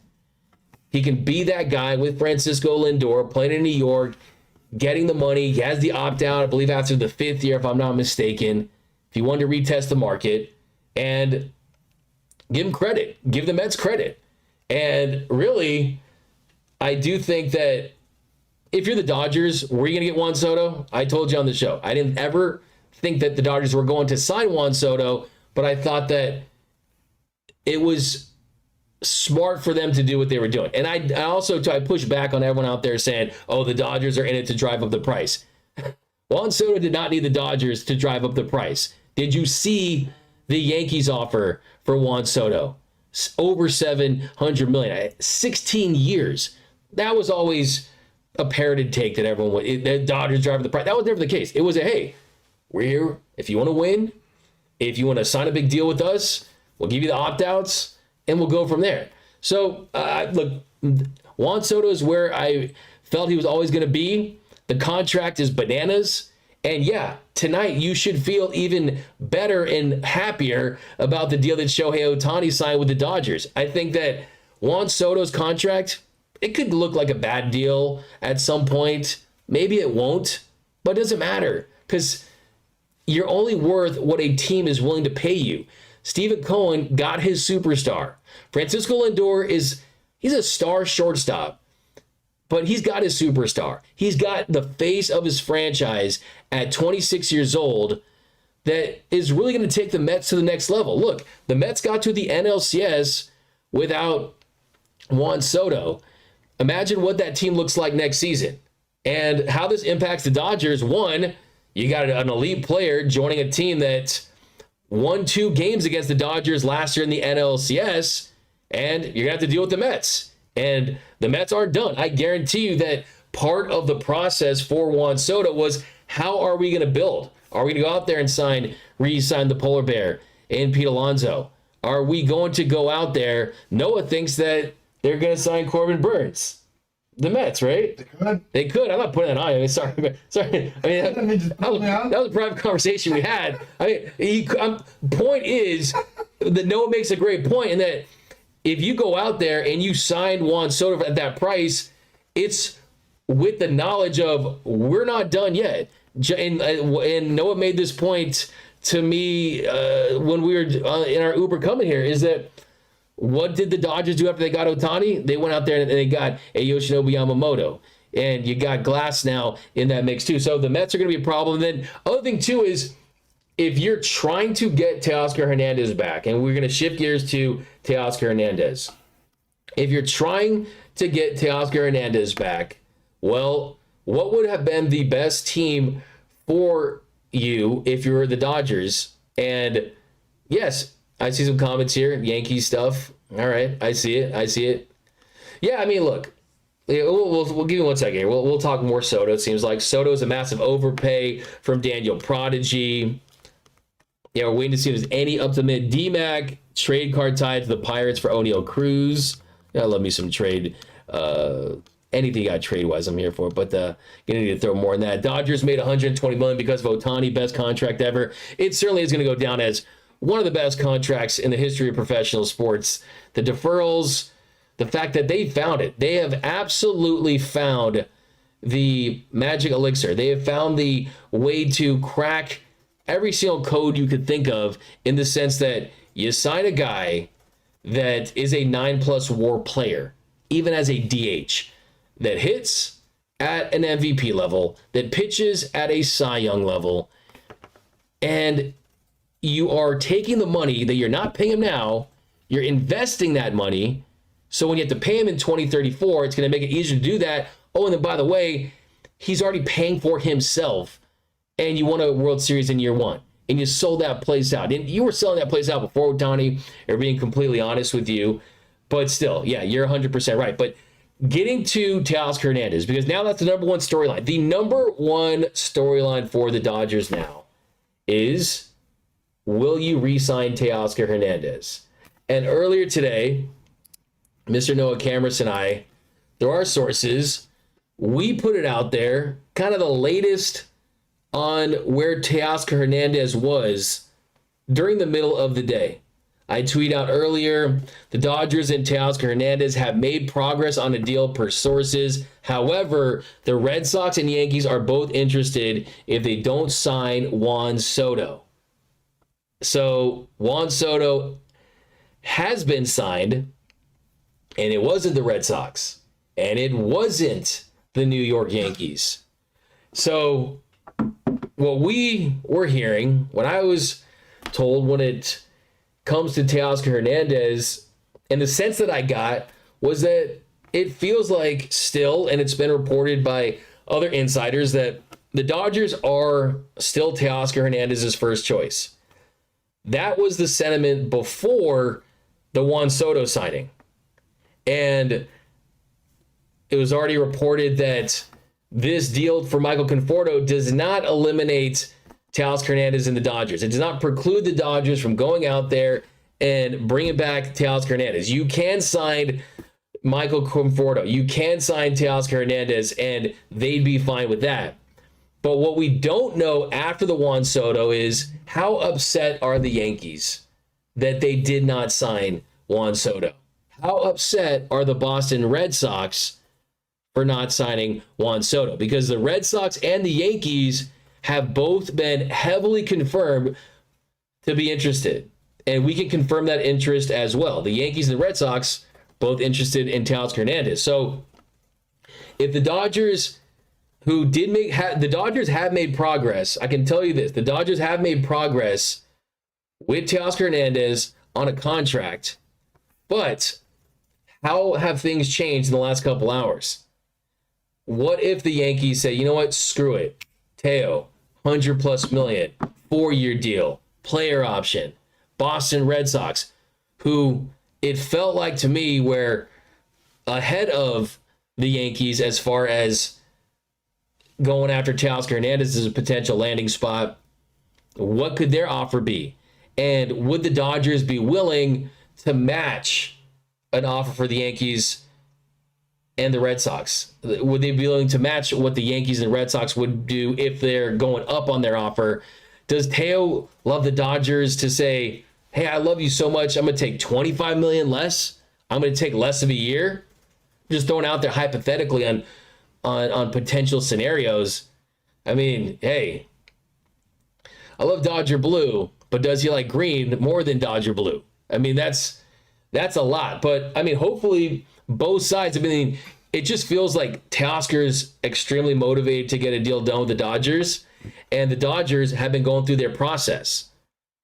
Speaker 1: He can be that guy with Francisco Lindor, playing in New York, getting the money. He has the opt-out, I believe, after the 5th year, if I'm not mistaken, if he wanted to retest the market. And give him credit. Give the Mets credit. And really, I do think that if you're the Dodgers, were you going to get Juan Soto? I told you on the show. I didn't ever think that the Dodgers were going to sign Juan Soto, but I thought that it was smart for them to do what they were doing. And I also push back on everyone out there saying, oh, the Dodgers are in it to drive up the price. Juan Soto did not need the Dodgers to drive up the price. Did you see the Yankees offer for Juan Soto? Over $700 million, 16 years. That was always a parroted take that everyone would, the Dodgers driving the price. That was never the case. It was hey, we're here. If you want to win, if you want to sign a big deal with us, we'll give you the opt-outs and we'll go from there. So look, Juan Soto is where I felt he was always going to be. The contract is bananas. And yeah, tonight you should feel even better and happier about the deal that Shohei Ohtani signed with the Dodgers. I think that Juan Soto's contract, it could look like a bad deal at some point. Maybe it won't, but it doesn't matter because you're only worth what a team is willing to pay you. Stephen Cohen got his superstar. Francisco Lindor he's a star shortstop, but he's got his superstar. He's got the face of his franchise at 26 years old that is really going to take the Mets to the next level. Look, the Mets got to the NLCS without Juan Soto. Imagine what that team looks like next season and how this impacts the Dodgers. One, you got an elite player joining a team that won 2 games against the Dodgers last year in the NLCS, and you're going to have to deal with the Mets. And the Mets aren't done. I guarantee you that part of the process for Juan Soto was, how are we going to build? Are we going to go out there and re-sign the polar bear and Pete Alonso? Are we going to go out there? Noah thinks that they're going to sign Corbin Burns. The Mets, right? They could. I'm not putting that on you. I mean, sorry. I mean, that was a private conversation we had. I mean, point is that Noah makes a great point in that if you go out there and you sign Juan Soto at that price, it's with the knowledge of we're not done yet. And Noah made this point to me when we were in our Uber coming here, is that what did the Dodgers do after they got Ohtani? They went out there and they got a Yoshinobu Yamamoto. And you got Glass now in that mix too. So the Mets are going to be a problem. And then other thing too is if you're trying to get Teoscar Hernandez back, and we're going to shift gears to Teoscar Hernandez. If you're trying to get Teoscar Hernandez back, well, what would have been the best team for you if you were the Dodgers? And yes, I see some comments here, Yankees stuff. All right, I see it. Yeah, I mean, look, we'll give you 1 second here. We'll talk more Soto. It seems like Soto's a massive overpay from Daniel Prodigy. Yeah, we're waiting to see if there's any up-to-mid D-Mac trade card tied to the Pirates for O'Neal Cruz. Yeah, I love me some trade. Anything you got trade-wise, I'm here for. But gonna need to throw more in that. Dodgers made $120 million because of Ohtani, best contract ever. It certainly is going to go down as one of the best contracts in the history of professional sports. The deferrals, the fact that they found it. They have absolutely found the magic elixir. They have found the way to crack every single code you could think of, in the sense that you sign a guy that is a 9+ WAR player, even as a DH, that hits at an MVP level, that pitches at a Cy Young level, and you are taking the money that you're not paying him now, you're investing that money, so when you have to pay him in 2034, it's going to make it easier to do that. Oh, and then by the way, he's already paying for himself, and you won a World Series in year one, and you sold that place out. And you were selling that place out before, Ohtani, or being completely honest with you. But still, yeah, you're 100% right. But getting to Teoscar Hernandez, because now that's the number one storyline. The number one storyline for the Dodgers now is, will you re-sign Teoscar Hernandez? And earlier today, Mr. Noah Cameras and I, through our sources, we put it out there, kind of the latest on where Teoscar Hernandez was during the middle of the day. I tweeted out earlier, the Dodgers and Teoscar Hernandez have made progress on a deal per sources. However, the Red Sox and Yankees are both interested if they don't sign Juan Soto. So Juan Soto has been signed, and it wasn't the Red Sox, and it wasn't the New York Yankees. So what we were hearing, what I was told when it comes to Teoscar Hernandez, and the sense that I got was that it feels like still, and it's been reported by other insiders, that the Dodgers are still Teoscar Hernandez's first choice. That was the sentiment before the Juan Soto signing. And it was already reported that this deal for Michael Conforto does not eliminate Teoscar Hernandez and the Dodgers. It does not preclude the Dodgers from going out there and bringing back Teoscar Hernandez. You can sign Michael Conforto. You can sign Teoscar Hernandez, and they'd be fine with that. But what we don't know after the Juan Soto is, how upset are the Yankees that they did not sign Juan Soto? How upset are the Boston Red Sox for not signing Juan Soto? Because the Red Sox and the Yankees have both been heavily confirmed to be interested. And we can confirm that interest as well. The Yankees and the Red Sox both interested in Teoscar Hernandez. So if the Dodgers, who did make, the Dodgers have made progress, I can tell you this, the Dodgers have made progress with Teoscar Hernandez on a contract, but how have things changed in the last couple hours? What if the Yankees say, you know what, screw it, Teo, $100+ million, 4-year deal, player option. Boston Red Sox, who it felt like to me were ahead of the Yankees as far as going after Teoscar Hernandez as a potential landing spot. What could their offer be? And would the Dodgers be willing to match an offer for the Yankees and the Red Sox? Would they be willing to match what the Yankees and Red Sox would do if they're going up on their offer? Does Teo love the Dodgers to say, hey, I love you so much, I'm going to take $25 million less? I'm going to take less of a year? Just throwing out there hypothetically on potential scenarios. I mean, hey, I love Dodger blue, but does he like green more than Dodger blue? I mean, that's a lot. But, I mean, hopefully both sides, I mean, it just feels like Teoscar's extremely motivated to get a deal done with the Dodgers, and the Dodgers have been going through their process.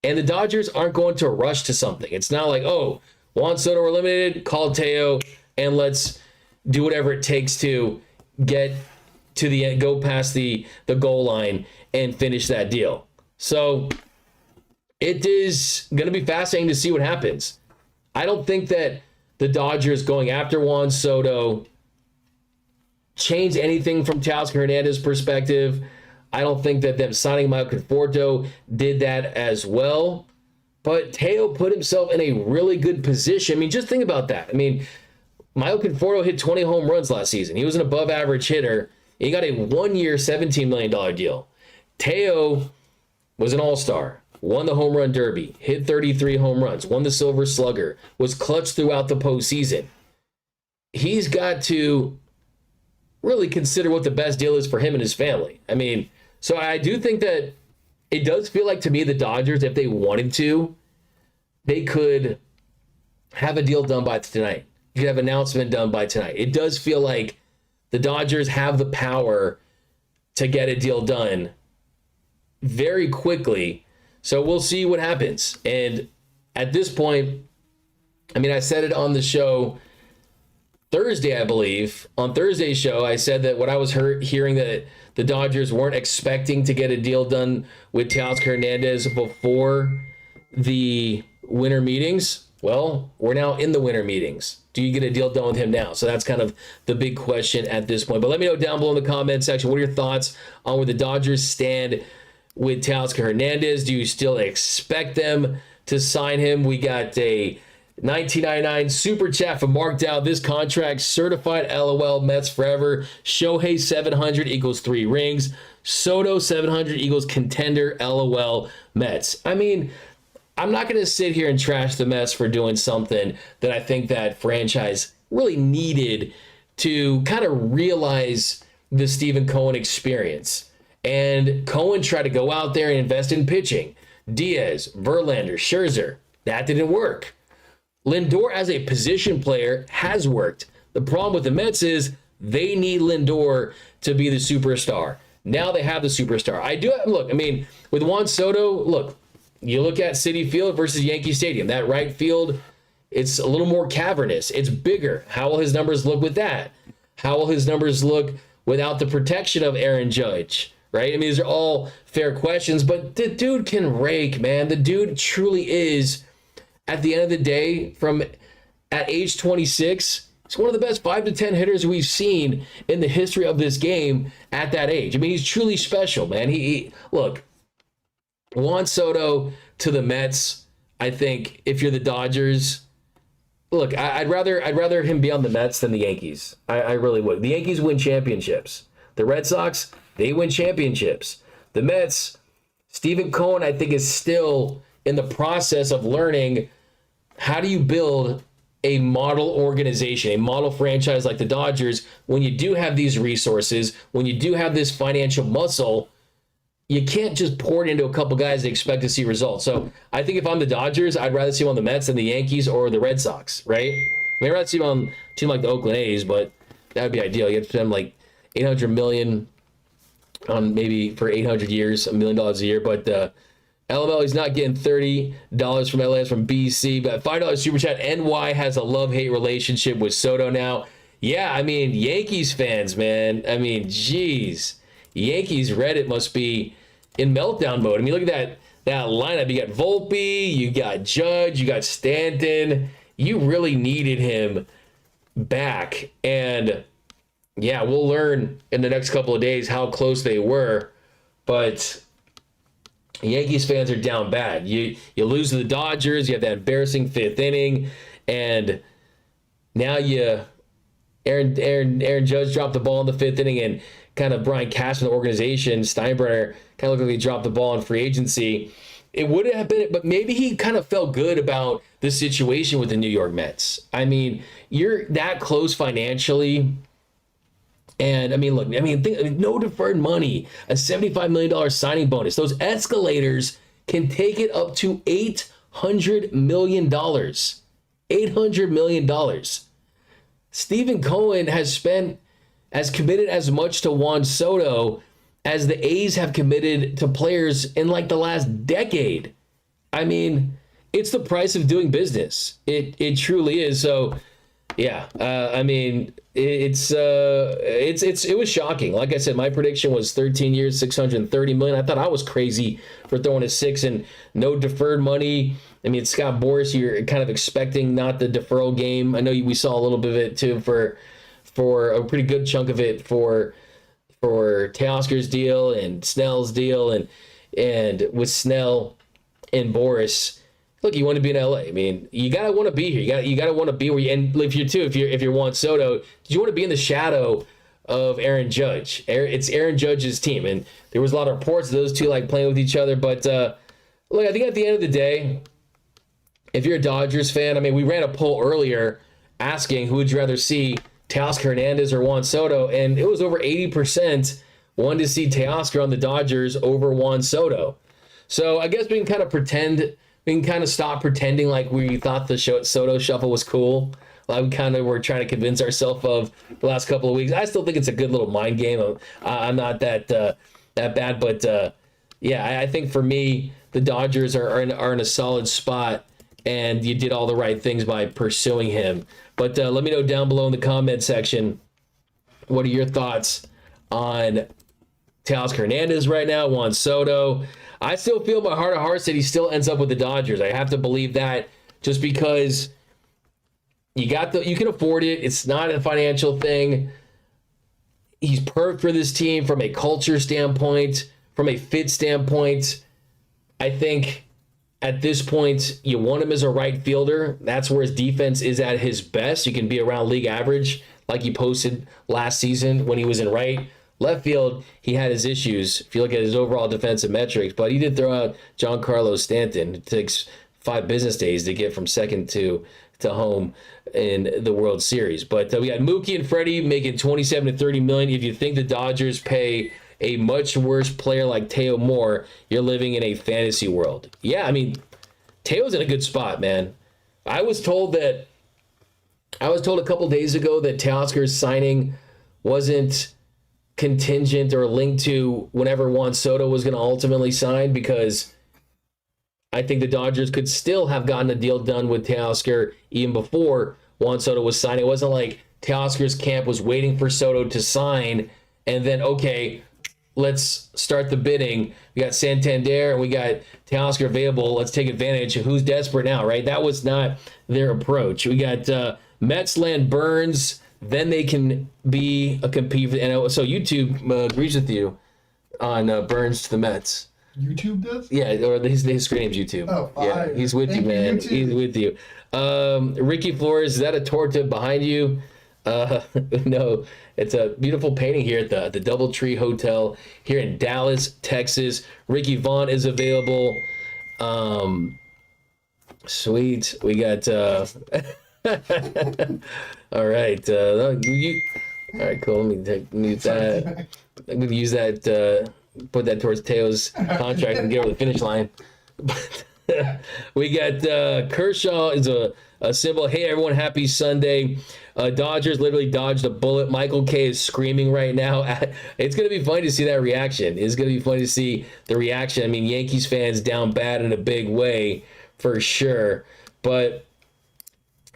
Speaker 1: And the Dodgers aren't going to rush to something. It's not like, oh, Juan Soto eliminated, call Teo, and let's do whatever it takes to get to the end, go past the goal line and finish that deal. So it is going to be fascinating to see what happens. I don't think that the Dodgers going after Juan Soto changed anything from Teoscar Hernandez's perspective. I don't think that them signing Michael Conforto did that as well. But Teo put himself in a really good position. I mean, just think about that. I mean, Michael Conforto hit 20 home runs last season. He was an above-average hitter. He got a 1-year, $17 million deal. Teo was an all-star, won the home run derby, hit 33 home runs, won the Silver Slugger, was clutch throughout the postseason. He's got to really consider what the best deal is for him and his family. I mean, so I do think that it does feel like to me the Dodgers, if they wanted to, they could have a deal done by tonight. You could have an announcement done by tonight. It does feel like the Dodgers have the power to get a deal done very quickly. So we'll see what happens. And at this point, I mean, I said it on the show Thursday, I believe. On Thursday's show, I said that what I was hearing that the Dodgers weren't expecting to get a deal done with Teoscar Hernandez before the winter meetings. Well, we're now in the winter meetings. Do you get a deal done with him now? So that's kind of the big question at this point. But let me know down below in the comment section, what are your thoughts on where the Dodgers stand with Teoscar Hernandez? Do you still expect them to sign him? We got a 1999 super chat from Mark Dow. This contract certified LOL Mets forever. Shohei 700 equals 3 rings. Soto 700 equals contender LOL Mets. I mean, I'm not going to sit here and trash the Mets for doing something that I think that franchise really needed to kind of realize the Stephen Cohen experience. And Cohen tried to go out there and invest in pitching. Diaz, Verlander, Scherzer. That didn't work. Lindor as a position player has worked. The problem with the Mets is they need Lindor to be the superstar. Now they have the superstar. I mean, with Juan Soto, look, you look at Citi Field versus Yankee Stadium. That right field, it's a little more cavernous. It's bigger. How will his numbers look with that? How will his numbers look without the protection of Aaron Judge? Right? I mean, these are all fair questions, but the dude can rake, man. The dude truly is, at the end of the day, at age 26, he's one of the best 5 to 10 hitters we've seen in the history of this game at that age. I mean, he's truly special, man. Look, Juan Soto to the Mets, I think if you're the Dodgers, look, I'd rather him be on the Mets than the Yankees. I really would. The Yankees win championships. The Red Sox, they win championships. The Mets, Stephen Cohen, I think, is still in the process of learning how do you build a model organization, a model franchise like the Dodgers, when you do have these resources, when you do have this financial muscle. You can't just pour it into a couple guys and expect to see results. So I think if I'm the Dodgers, I'd rather see him on the Mets than the Yankees or the Red Sox, right? I mean, I'd rather see him on a team like the Oakland A's, but that would be ideal. You have to spend like $800 million on maybe for 800 years, $1 million a year. But LML, he's not getting $30 from LS from BC, but $5 super chat. NY has a love-hate relationship with Soto now. Yeah, I mean, Yankees fans, man. I mean, geez. Yankees Reddit must be in meltdown mode. I mean, look at that lineup. You got Volpe, you got Judge, you got Stanton. You really needed him back. And yeah, we'll learn in the next couple of days how close they were. But Yankees fans are down bad. You lose to the Dodgers. You have that embarrassing 5th inning, and now Aaron Judge dropped the ball in the 5th inning, and kind of Brian Cashman, the organization, Steinbrenner, kind of looked like he dropped the ball in free agency. It would have been, but maybe he kind of felt good about the situation with the New York Mets. I mean, you're that close financially. And I mean, look, no deferred money, a $75 million signing bonus. Those escalators can take it up to $800 million. $800 million. Stephen Cohen has committed as much to Juan Soto as the A's have committed to players in like the last decade. I mean, it's the price of doing business. It truly is. So, yeah, I mean, it was shocking. Like I said, my prediction was 13 years, $630 million. I thought I was crazy for throwing a 6 and no deferred money. I mean, Scott Boras, you're kind of expecting not the deferral game. I know we saw a little bit of it too for a pretty good chunk of it for Teoscar's deal and Snell's deal, and with Snell and Boras. Look, you want to be in LA. I mean, you gotta want to be here. You gotta want to be where you. And if you're Juan Soto, you want to be in the shadow of Aaron Judge. It's Aaron Judge's team, and there was a lot of reports of those two like playing with each other. But look, I think at the end of the day, if you're a Dodgers fan, I mean, we ran a poll earlier asking who would you rather see, Teoscar Hernandez or Juan Soto, and it was over 80% wanted to see Teoscar on the Dodgers over Juan Soto. So I guess we can kind of stop pretending like we thought the Soto shuffle was cool. Like we kind of were trying to convince ourselves of the last couple of weeks. I still think it's a good little mind game. I'm not that bad, but yeah, I think for me, the Dodgers are in a solid spot, and you did all the right things by pursuing him. But let me know down below in the comment section, what are your thoughts on Teoscar Hernandez right now, Juan Soto? I still feel in my heart of hearts that he still ends up with the Dodgers. I have to believe that just because you can afford it. It's not a financial thing. He's perfect for this team from a culture standpoint, from a fit standpoint. I think at this point, you want him as a right fielder. That's where his defense is at his best. You can be around league average, like he posted last season when he was in right. Left field, he had his issues, if you look at his overall defensive metrics, but he did throw out Giancarlo Stanton. It takes 5 business days to get from second to home in the World Series. But we got Mookie and Freddie making $27 to $30 million. If you think the Dodgers pay a much worse player like Teo more, you're living in a fantasy world. Yeah, I mean, Teo's in a good spot, man. I was told a couple days ago that Teoscar's signing wasn't contingent or linked to whenever Juan Soto was going to ultimately sign, because I think the Dodgers could still have gotten a deal done with Teoscar even before Juan Soto was signed. It wasn't like Teoscar's camp was waiting for Soto to sign and then, okay, let's start the bidding. We got Santander and we got Teoscar available. Let's take advantage of who's desperate now, right? That was not their approach. We got Mets land Burns, then they can be a compete. And so YouTube agrees with you on Burns to the Mets.
Speaker 4: YouTube does?
Speaker 1: Yeah, or his screen name's YouTube.
Speaker 4: Oh,
Speaker 1: yeah, he's with you, man. He's with you. Ricky Flores, is that a torta behind you? No, it's a beautiful painting here at the Doubletree Hotel here in Dallas, Texas. Ricky Vaughn is available. Sweet. We got all right. All right, cool. Let me mute that. I'm gonna use that. Put that towards Teo's contract and get over the finish line. We got Kershaw is a symbol. Hey, everyone, happy Sunday. Dodgers literally dodged a bullet. Michael K is screaming right now. It's going to be funny to see that reaction. It's going to be funny to see the reaction. I mean, Yankees fans down bad in a big way for sure. But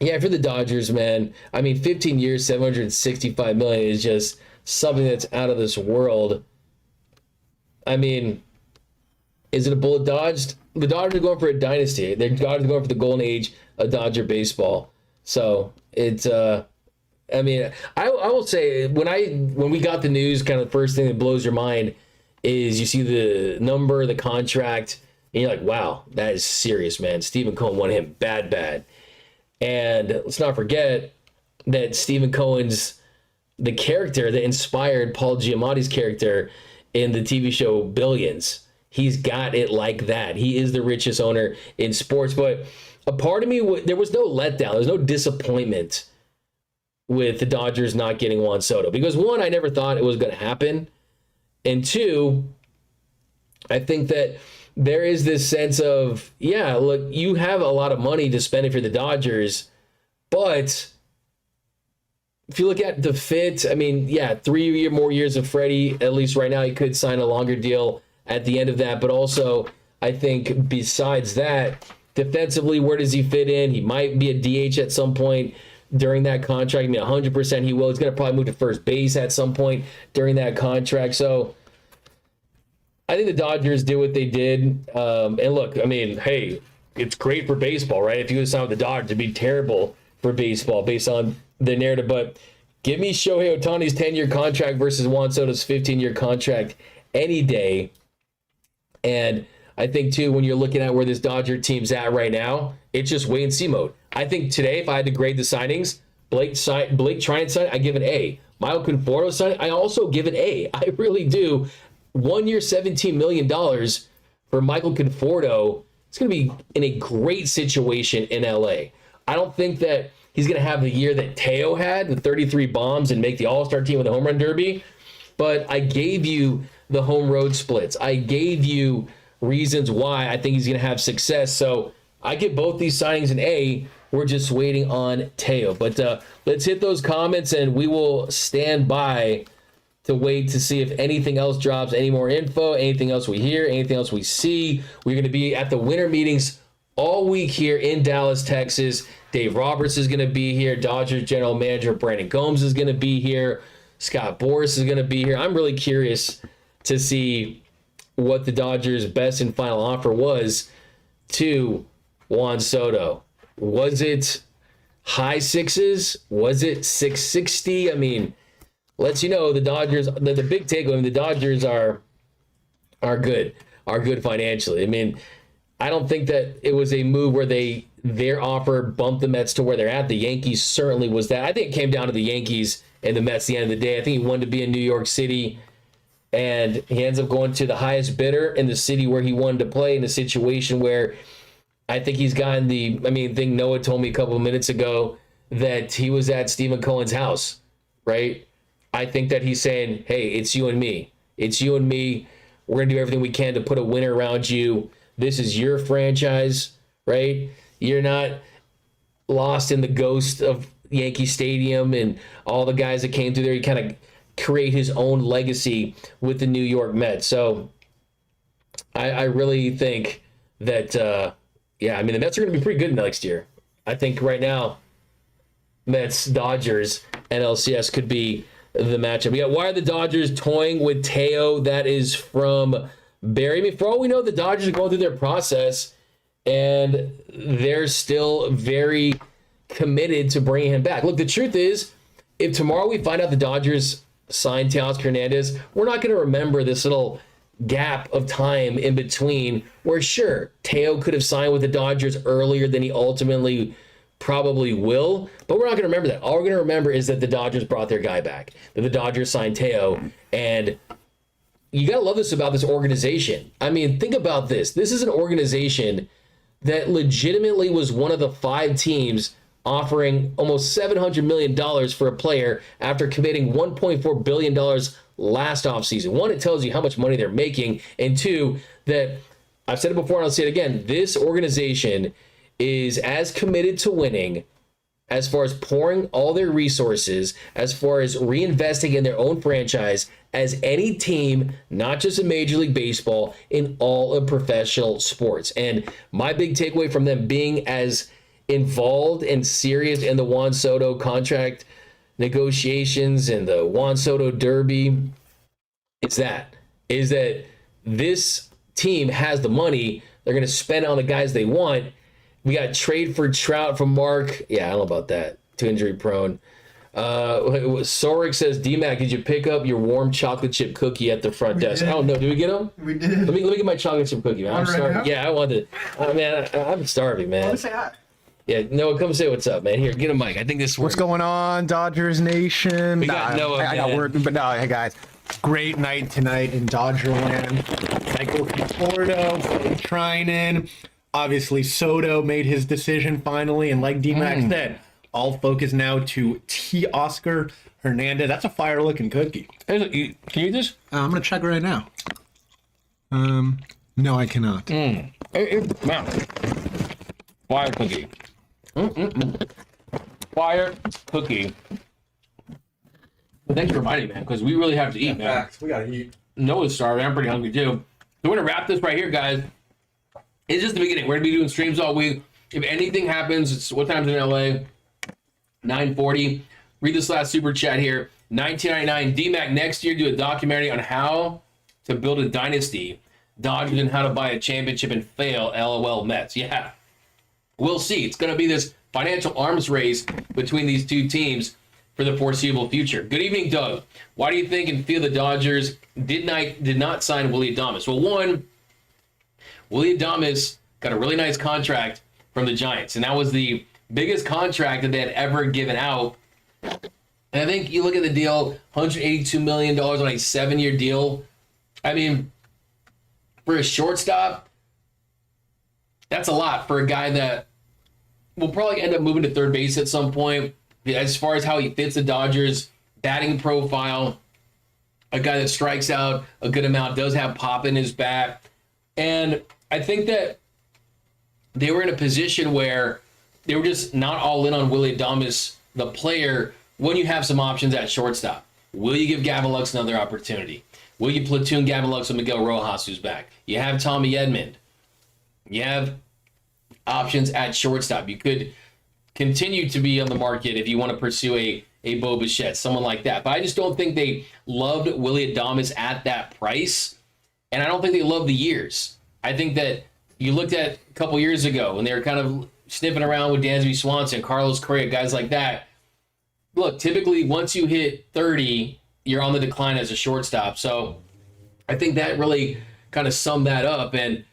Speaker 1: yeah, for the Dodgers, man, I mean, 15 years, $765 million is just something that's out of this world. I mean, is it a bullet dodged? The Dodgers are going for a dynasty. The Dodgers are going for the golden age of Dodger baseball. So it's, I mean, I will say when we got the news, kind of the first thing that blows your mind is you see the number, the contract, and you're like, wow, that is serious, man. Stephen Cohen won him bad. And let's not forget that Stephen Cohen's the character that inspired Paul Giamatti's character in the TV show Billions. He's got it like that. He is the richest owner in sports. But a part of me, there was no letdown. There was no disappointment with the Dodgers not getting Juan Soto. Because one, I never thought it was going to happen. And two, I think that there is this sense of, yeah, look, you have a lot of money to spend if you're the Dodgers. But if you look at the fit, I mean, yeah, 3 more years of Freddie. At least right now, he could sign a longer deal at the end of that. But also, I think besides that, defensively, where does he fit in? He might be a DH at some point during that contract. I mean, 100% he will. He's going to probably move to first base at some point during that contract. So I think the Dodgers did what they did. And look, I mean, hey, it's great for baseball, right? If you would sign with the Dodgers, it'd be terrible for baseball based on the narrative. But give me Shohei Ohtani's 10-year contract versus Juan Soto's 15-year contract any day. And I think, too, when you're looking at where this Dodger team's at right now, it's just wait and see mode. I think today, if I had to grade the signings, Blake Treinen signing, I give an A. Michael Conforto signing, I also give an A. I really do. 1 year, $17 million for Michael Conforto. It's going to be in a great situation in LA. I don't think that he's going to have the year that Teo had with 33 bombs and make the All-Star team with the home run derby. But I gave you the home road splits. I gave you reasons why I think he's going to have success. So I get both these signings an A. We're just waiting on Teo. But let's hit those comments, and we will stand by to wait to see if anything else drops, any more info, anything else we hear, anything else we see. We're going to be at the winter meetings all week here in Dallas, Texas. Dave Roberts is going to be here. Dodgers general manager Brandon Gomes is going to be here. Scott Boras is going to be here. I'm really curious to see what the Dodgers' best and final offer was to Juan Soto. Was it high sixes? Was it 660? I mean, lets you know the Dodgers, the big takeaway, the Dodgers are good financially. I mean, I don't think that it was a move where their offer bumped the Mets to where they're at. The Yankees certainly was that. I think it came down to the Yankees and the Mets at the end of the day. I think he wanted to be in New York City, and he ends up going to the highest bidder in the city where he wanted to play, in a situation where I think he's gotten I think Noah told me a couple of minutes ago that he was at Stephen Cohen's house, right? I think that he's saying, hey, it's you and me. It's you and me. We're going to do everything we can to put a winner around you. This is your franchise, right? You're not lost in the ghost of Yankee Stadium and all the guys that came through there. He kind of create his own legacy with the New York Mets. So I really think that, the Mets are going to be pretty good next year. I think right now, Mets, Dodgers, NLCS could be the matchup. We got, why are the Dodgers toying with Teo? That is from Barry. I mean, for all we know, the Dodgers are going through their process, and they're still very committed to bringing him back. Look, the truth is, if tomorrow we find out the Dodgers signed Teoscar Hernandez, we're not going to remember this little gap of time in between where, sure, Teo could have signed with the Dodgers earlier than he ultimately probably will, but we're not going to remember that. All we're going to remember is that the Dodgers brought their guy back, that the Dodgers signed Teo, and you got to love this about this organization. I mean, think about this. This is an organization that legitimately was one of the 5 teams offering almost $700 million for a player after committing $1.4 billion last offseason. One, it tells you how much money they're making, and two, that I've said it before and I'll say it again, this organization is as committed to winning as far as pouring all their resources, as far as reinvesting in their own franchise, as any team, not just in Major League Baseball, in all of professional sports. And my big takeaway from them being as involved and serious in the Juan Soto contract negotiations and the Juan Soto derby is that this team has the money. They're going to spend on the guys they want. We got trade for Trout from Mark. Yeah, I don't know about that. Too injury prone. Sorik says, D-Mac, did you pick up your warm chocolate chip cookie at the front desk? I don't know. Did we get them?
Speaker 4: We did.
Speaker 1: Let me get my chocolate chip cookie, man. I'm
Speaker 4: Right
Speaker 1: starving.
Speaker 4: now?
Speaker 1: Yeah, I wanted to. Man, I'm starving, man.
Speaker 4: Let's say hi.
Speaker 1: Yeah, Noah, come say what's up, man. Here, get a mic. I think this works.
Speaker 5: What's going on, Dodgers Nation?
Speaker 1: We got Noah,
Speaker 5: I got
Speaker 1: man.
Speaker 5: word, but no, hey guys, great night tonight in Dodgerland. Michael Conforto, Treinen. Obviously, Soto made his decision finally, and like D-Mac said, all focus now to Teoscar Hernandez. That's a fire-looking cookie.
Speaker 1: Can you eat this?
Speaker 5: I'm gonna check right now. No, I cannot.
Speaker 1: Wow. Fire cookie. Fire cookie. Well, thanks for reminding me, man, because we really have to eat, man.
Speaker 4: Facts. We gotta eat.
Speaker 1: Noah's starving. I'm pretty hungry, too. So we're going to wrap this right here, guys. It's just the beginning. We're going to be doing streams all week. If anything happens, it's what time's in LA? 9:40. Read this last super chat here. 1999. D-Mac next year do a documentary on how to build a dynasty. Dodgers and how to buy a championship and fail. LOL Mets. Yeah. We'll see. It's going to be this financial arms race between these two teams for the foreseeable future. Good evening, Doug. Why do you think and feel the Dodgers did not sign Willy Adames? Well, one, Willy Adames got a really nice contract from the Giants, and that was the biggest contract that they had ever given out. And I think you look at the deal, $182 million on a 7-year deal. I mean, for a shortstop, that's a lot for a guy that will probably end up moving to third base at some point. As far as how he fits the Dodgers batting profile, a guy that strikes out a good amount, does have pop in his bat. And I think that they were in a position where they were just not all in on Willy Adames, the player, when you have some options at shortstop. Will you give Gavin Lux another opportunity? Will you platoon Gavin Lux with Miguel Rojas, who's back? You have Tommy Edman. You have options at shortstop. You could continue to be on the market if you want to pursue a Bo Bichette, someone like that. But I just don't think they loved Willy Adames at that price, and I don't think they loved the years. I think that you looked at a couple years ago when they were kind of sniffing around with Dansby Swanson, Carlos Correa, guys like that. Look, typically once you hit 30, you're on the decline as a shortstop. So I think that really kind of summed that up, and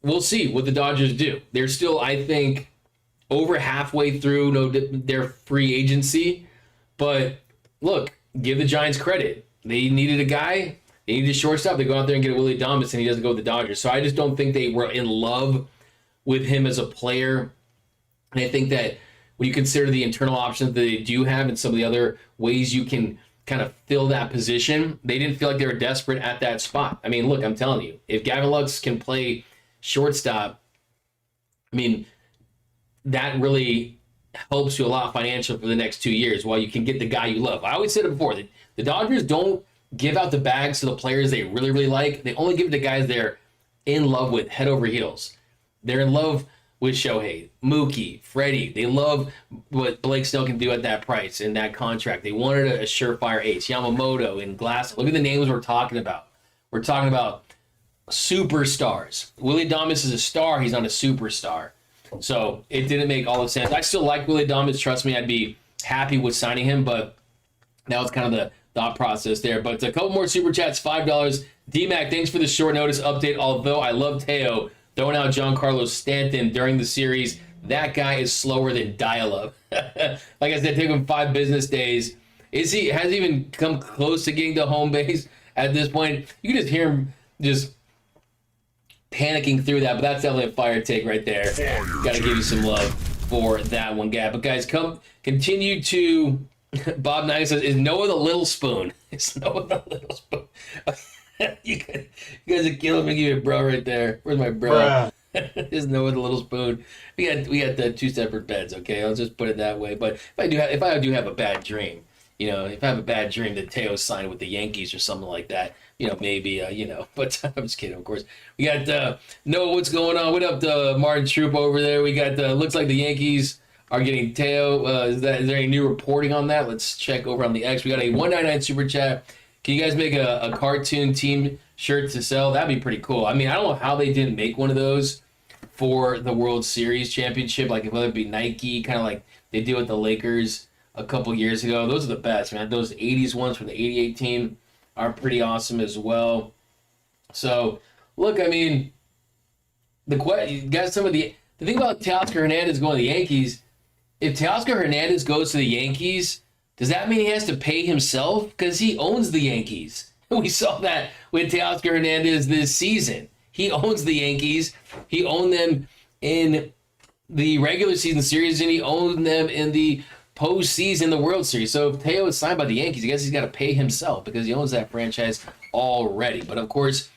Speaker 1: we'll see what the Dodgers do. They're still, I think, over halfway through their free agency. But look, give the Giants credit. They needed a guy. They needed a shortstop. They go out there and get a Willy Adames, and he doesn't go with the Dodgers. So I just don't think they were in love with him as a player. And I think that when you consider the internal options that they do have and some of the other ways you can kind of fill that position, they didn't feel like they were desperate at that spot. I mean, look, I'm telling you, if Gavin Lux can play shortstop, I mean, that really helps you a lot financially for the next 2 years while you can get the guy you love. I always said it before, the Dodgers don't give out the bags to the players they really, really like. They only give it to guys they're in love with, head over heels. They're in love with Shohei, Mookie, Freddie. They love what Blake Snell can do at that price and that contract. They wanted a surefire ace, Yamamoto and Glass. Look at the names we're talking about. We're talking about superstars. Willy Adames is a star. He's not a superstar. So it didn't make all the sense. I still like Willy Adames. Trust me, I'd be happy with signing him, but that was kind of the thought process there. But a couple more super chats, $5. D-Mac, thanks for the short notice update. Although I love Teo throwing out Giancarlo Stanton during the series, that guy is slower than dial-up. Like I said, take him 5 business days. Has he even come close to getting to home base at this point? You can just hear him just panicking through that, but that's definitely a fire take right there. Got to give you some love for that one, Gab. But guys, continue to. Bob Knight says, "Is Noah the little spoon?" It's Noah the little spoon. you guys are killing me. Give me a bro right there. Where's my bro? Is Noah the little spoon? We got the 2 separate beds. Okay, I'll just put it that way. But if I do have a bad dream, if I have a bad dream that Teo signed with the Yankees or something like that, maybe, but I'm just kidding, of course. We got Noah, what's going on? What up to Martin Troop over there? We got, looks like the Yankees are getting Teo. Is there any new reporting on that? Let's check over on the X. We got a 199 super chat. Can you guys make a cartoon team shirt to sell? That'd be pretty cool. I mean, I don't know how they didn't make one of those for the World Series championship, like whether it be Nike, kind of like they did with the Lakers a couple years ago. Those are the best, man. Those 80s ones from the 88 team are pretty awesome as well. So, look, I mean, the thing about Teoscar Hernandez going to the Yankees, if Teoscar Hernandez goes to the Yankees, does that mean he has to pay himself? Because he owns the Yankees. We saw that with Teoscar Hernandez this season. He owns the Yankees. He owned them in the regular season series, and he owned them in the postseason, the World Series. So if Teo is signed by the Yankees, I guess he's got to pay himself because he owns that franchise already. But of course,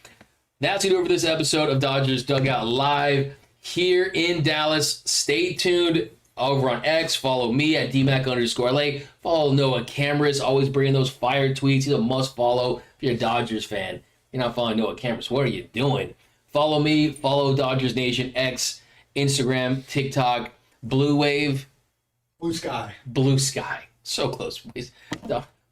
Speaker 1: that's it over this episode of Dodgers Dugout Live here in Dallas. Stay tuned over on X. Follow me at DMAC_LA. Follow Noah Cameras, always bringing those fire tweets. He's a must follow if you're a Dodgers fan. You're not following Noah Cameras. What are you doing? Follow me. Follow Dodgers Nation, X, Instagram, TikTok, Blue Wave. Blue Sky. So close, please.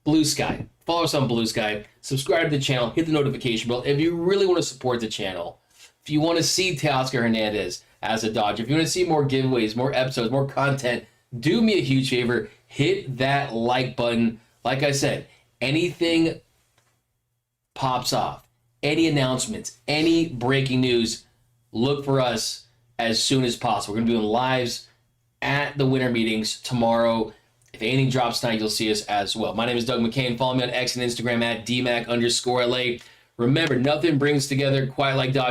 Speaker 1: Blue Sky. Follow us on Blue Sky. Subscribe to the channel. Hit the notification bell. If you really want to support the channel, if you want to see Teoscar Hernandez as a Dodger, if you want to see more giveaways, more episodes, more content, do me a huge favor. Hit that like button. Like I said, anything pops off, any announcements, any breaking news, look for us as soon as possible. We're going to be doing lives at the winter meetings tomorrow. If anything drops tonight, you'll see us as well. My name is Doug McKain. Follow me on X and Instagram at DMAC_LA. Remember, nothing brings together quite like Dodgers.